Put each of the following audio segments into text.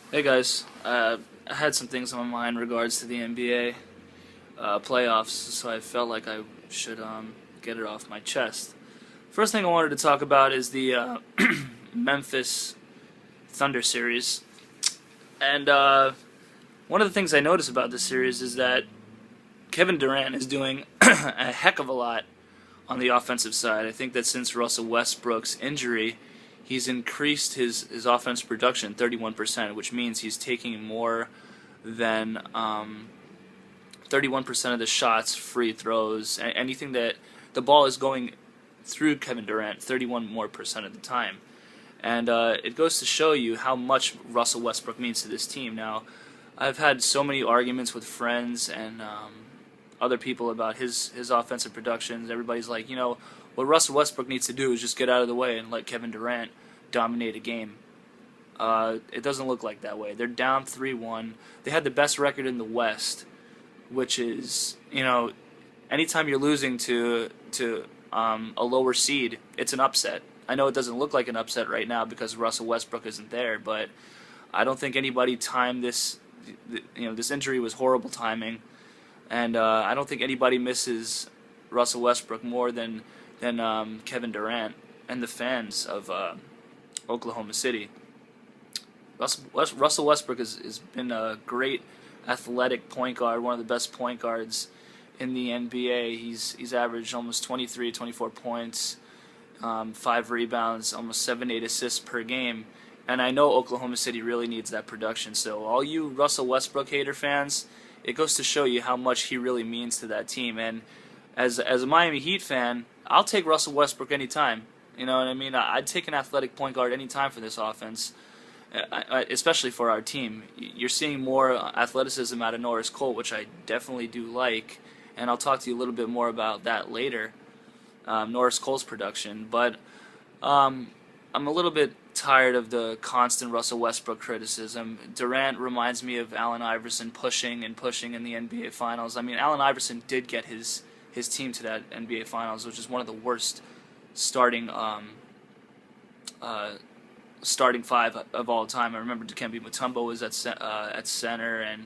Hey guys, I had some things on my mind in regards to the NBA playoffs, so I felt like I should get it off my chest. First thing I wanted to talk about is the Memphis Thunder series, and one of the things I noticed about this series is that Kevin Durant is doing a heck of a lot on the offensive side. I think that since Russell Westbrook's injury, he's increased his offense production 31%, which means he's taking more than 31% of the shots, free throws, anything that the ball is going through Kevin Durant 31 more percent of the time. And it goes to show you how much Russell Westbrook means to this team. Now, I've had so many arguments with friends and other people about his offensive productions. Everybody's like, what Russell Westbrook needs to do is just get out of the way and let Kevin Durant dominate a game. It doesn't look like that way. They're down 3-1. They had the best record in the West, which is, anytime you're losing to a lower seed, it's an upset. I know it doesn't look like an upset right now because Russell Westbrook isn't there, but I don't think anybody timed this. This injury was horrible timing, and I don't think anybody misses Russell Westbrook more than Kevin Durant and the fans of Oklahoma City. Russell Westbrook has been a great athletic point guard, one of the best point guards in the NBA. He's averaged almost 23, 24 points, 5 rebounds, almost 7, 8 assists per game. And I know Oklahoma City really needs that production. So all you Russell Westbrook hater fans, it goes to show you how much he really means to that team. And as a Miami Heat fan, I'll take Russell Westbrook anytime. You know what I mean? I'd take an athletic point guard anytime for this offense, especially for our team. You're seeing more athleticism out of Norris Cole, which I definitely do like, and I'll talk to you a little bit more about that later, Norris Cole's production. But I'm a little bit tired of the constant Russell Westbrook criticism. Durant reminds me of Allen Iverson pushing and pushing in the NBA Finals. I mean, Allen Iverson did get his team to that NBA Finals, which is one of the worst starting starting five of all time. I remember Dikembe Mutombo was at center, and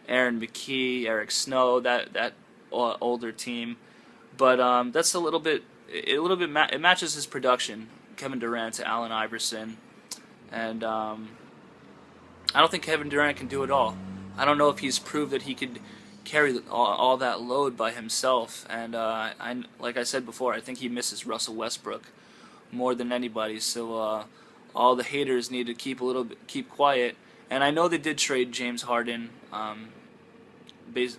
Aaron McKee, Eric Snow, that older team. But that's a little bit it matches his production, Kevin Durant to Allen Iverson, and I don't think Kevin Durant can do it all. I don't know if he's proved that he could carry all that load by himself. And like I said before, I think he misses Russell Westbrook more than anybody. So all the haters need to keep quiet. And I know they did trade James Harden, there's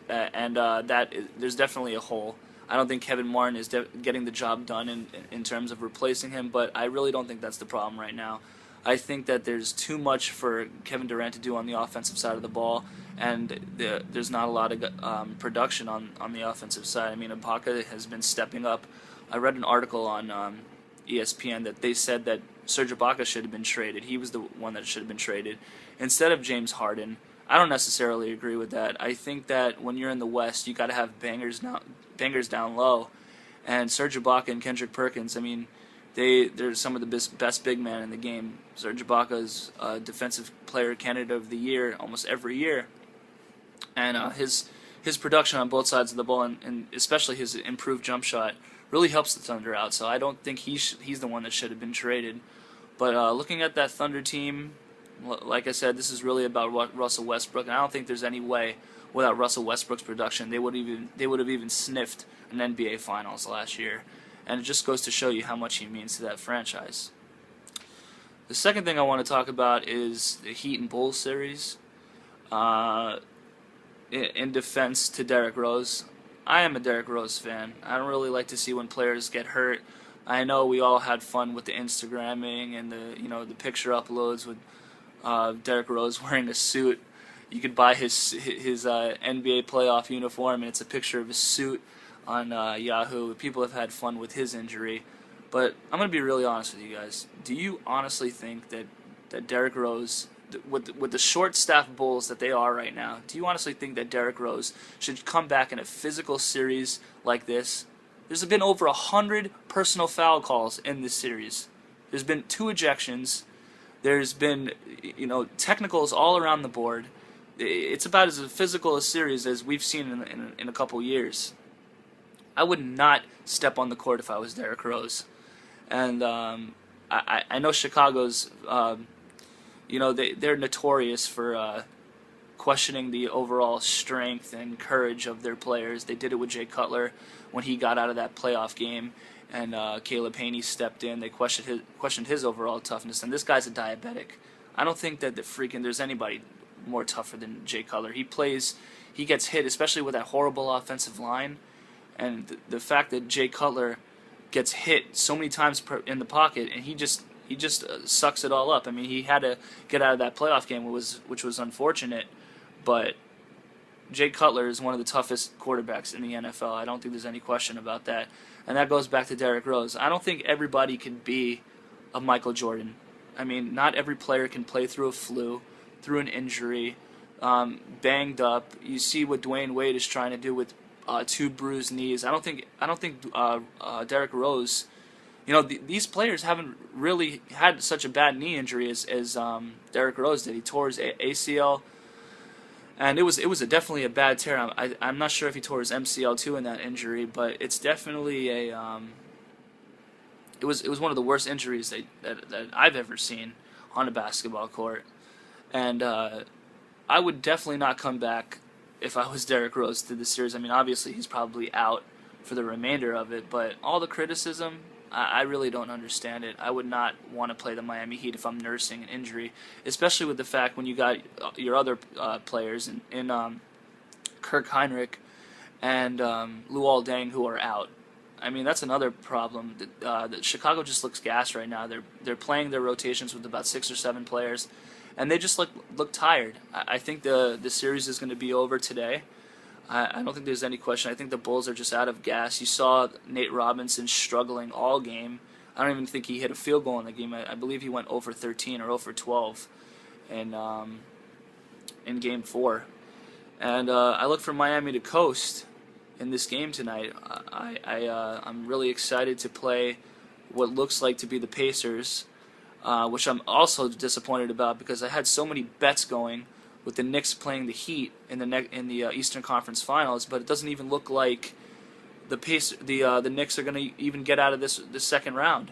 definitely a hole. I don't think Kevin Martin is getting the job done in terms of replacing him, but I really don't think that's the problem right now. I think that there's too much for Kevin Durant to do on the offensive side of the ball, and there's not a lot of production on the offensive side. I mean, Ibaka has been stepping up. I read an article on ESPN that they said that Serge Ibaka should have been traded. He was the one that should have been traded instead of James Harden. I don't necessarily agree with that. I think that when you're in the West, you got to have bangers down low, and Serge Ibaka and Kendrick Perkins. I mean, they're some of the best big men in the game. Serge Ibaka is Defensive Player Candidate of the Year almost every year, and his production on both sides of the ball, and especially his improved jump shot, really helps the Thunder out. So I don't think he's the one that should have been traded. But looking at that Thunder team, like I said, this is really about Russell Westbrook, and I don't think there's any way without Russell Westbrook's production they would have even sniffed an NBA Finals last year. And it just goes to show you how much he means to that franchise. The second thing I want to talk about is the Heat and Bulls series. In defense to Derrick Rose, I am a Derrick Rose fan. I don't really like to see when players get hurt. I know we all had fun with the Instagramming and the picture uploads with Derrick Rose wearing a suit. You could buy his NBA playoff uniform, and it's a picture of his suit on Yahoo. People have had fun with his injury, but I'm going to be really honest with you guys. Do you honestly think that Derrick Rose, with the short-staffed Bulls that they are right now, do you honestly think that Derrick Rose should come back in a physical series like this? There's been over 100 personal foul calls in this series. There's been 2 ejections. There's been, technicals all around the board. It's about as physical a series as we've seen in a couple years. I would not step on the court if I was Derrick Rose. And I know Chicago's, they're notorious for questioning the overall strength and courage of their players. They did it with Jay Cutler when he got out of that playoff game, and Caleb Haney stepped in. They questioned his overall toughness, and this guy's a diabetic. I don't think that there's anybody more tougher than Jay Cutler. He gets hit, especially with that horrible offensive line, and the fact that Jay Cutler gets hit so many times in the pocket, and he just sucks it all up. I mean, he had to get out of that playoff game, which was unfortunate, but Jay Cutler is one of the toughest quarterbacks in the NFL. I don't think there's any question about that. And that goes back to Derrick Rose. I don't think everybody can be a Michael Jordan. I mean, not every player can play through a flu, through an injury, banged up. You see what Dwayne Wade is trying to do with 2 bruised knees. I don't think Derrick Rose. These players haven't really had such a bad knee injury as Derrick Rose did. He tore his ACL, and it was definitely a bad tear. I'm not sure if he tore his MCL too in that injury, but it's definitely it was one of the worst injuries that I've ever seen on a basketball court, and I would definitely not come back if I was Derrick Rose to the series. I mean, obviously he's probably out for the remainder of it, but all the criticism, I really don't understand it. I would not want to play the Miami Heat if I'm nursing an injury, especially with the fact when you got your other players in Kirk Heinrich and Luol Deng who are out. I mean, that's another problem. That Chicago just looks gassed right now. They're playing their rotations with about 6 or 7 players, and they just look tired. I think the series is going to be over today. I don't think there's any question. I think the Bulls are just out of gas. You saw Nate Robinson struggling all game. I don't even think he hit a field goal in the game. I believe he went 0 for 13 or 0 for 12 in Game 4. And I look for Miami to coast in this game tonight. I'm really excited to play what looks like to be the Pacers, which I'm also disappointed about because I had so many bets going with the Knicks playing the Heat in the Eastern Conference Finals, but it doesn't even look like the Knicks are going to even get out of this second round.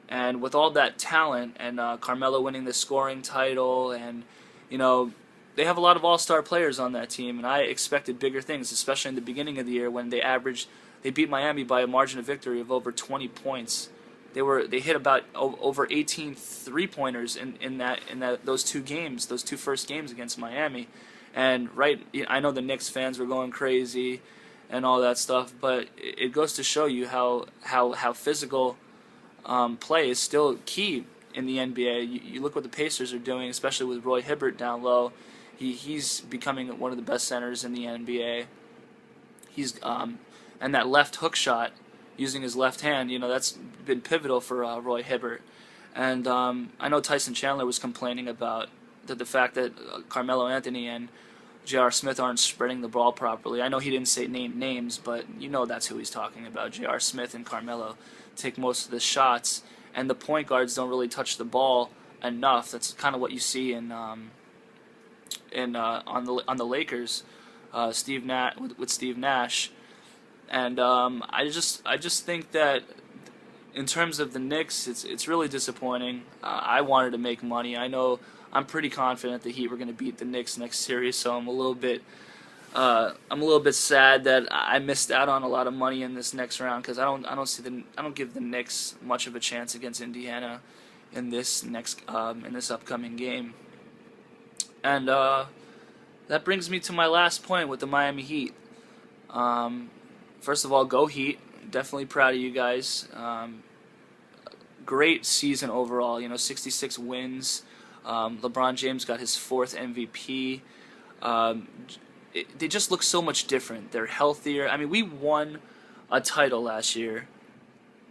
And with all that talent and Carmelo winning the scoring title, and they have a lot of all-star players on that team, and I expected bigger things, especially in the beginning of the year when they beat Miami by a margin of victory of over 20 points. They hit about over 18 3-pointers in those 2 games, those 2 first games against Miami, and I know the Knicks fans were going crazy and all that stuff, but it goes to show you how physical play is still key in the NBA. You look what the Pacers are doing, especially with Roy Hibbert down low. He's becoming one of the best centers in the NBA. And that left hook shot, using his left hand, that's been pivotal for Roy Hibbert. And I know Tyson Chandler was complaining about the fact that Carmelo Anthony and J.R. Smith aren't spreading the ball properly. I know he didn't say names, but that's who he's talking about. J.R. Smith and Carmelo take most of the shots, and the point guards don't really touch the ball enough. That's kind of what you see on the Lakers, with Steve Nash. And I just think that in terms of the Knicks, it's really disappointing. I wanted to make money. I know I'm pretty confident the Heat were going to beat the Knicks next series, so I'm a little bit sad that I missed out on a lot of money in this next round because I don't give the Knicks much of a chance against Indiana in this upcoming game. And that brings me to my last point with the Miami Heat. First of all, go Heat. Definitely proud of you guys. Great season overall. 66 wins. LeBron James got his 4th MVP. They just look so much different. They're healthier. I mean, we won a title last year.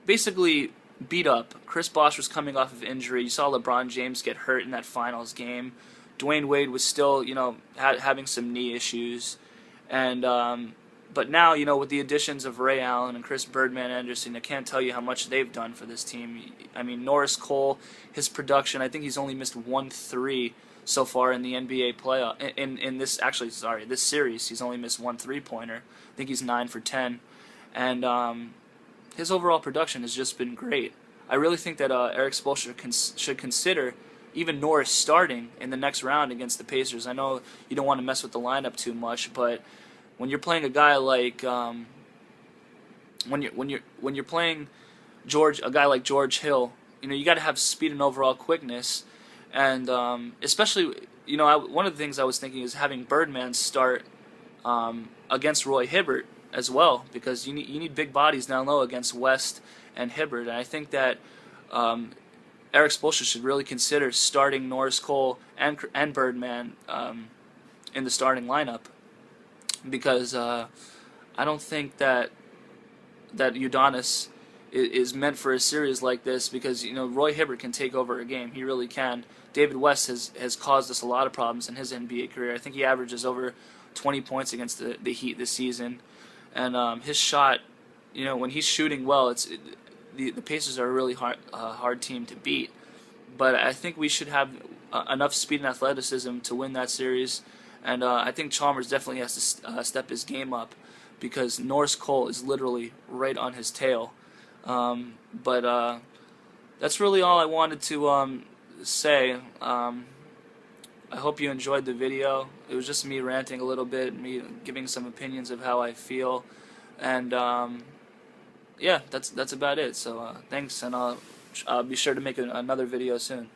Basically beat up. Chris Bosh was coming off of injury. You saw LeBron James get hurt in that finals game. Dwayne Wade was still, having some knee issues. And But now, with the additions of Ray Allen and Chris Birdman Anderson, I can't tell you how much they've done for this team. I mean, Norris Cole, his production, I think he's only missed 1 3 so far in the NBA playoff. This series, he's only missed 1 3-pointer. I think he's 9 for 10. And his overall production has just been great. I really think that Erik Spoelstra should consider even Norris starting in the next round against the Pacers. I know you don't want to mess with the lineup too much, but when you're playing a guy like when you're playing a guy like George Hill, you got to have speed and overall quickness, and especially one of the things I was thinking is having Birdman start against Roy Hibbert as well, because you need big bodies down low against West and Hibbert, and I think that Erik Spoelstra should really consider starting Norris Cole and Birdman in the starting lineup, because I don't think that Udonis is meant for a series like this, because Roy Hibbert can take over a game. He really can. David West has caused us a lot of problems in his NBA career. I think he averages over 20 points against the Heat this season, and his shot, when he's shooting well, the Pacers are a really hard team to beat. But I think we should have enough speed and athleticism to win that series, and I think Chalmers definitely has to step his game up, because Norris Cole is literally right on his tail. But that's really all I wanted to say. I hope you enjoyed the video. It was just me ranting a little bit, me giving some opinions of how I feel, and yeah, that's about it. So thanks, and I'll be sure to make another video soon.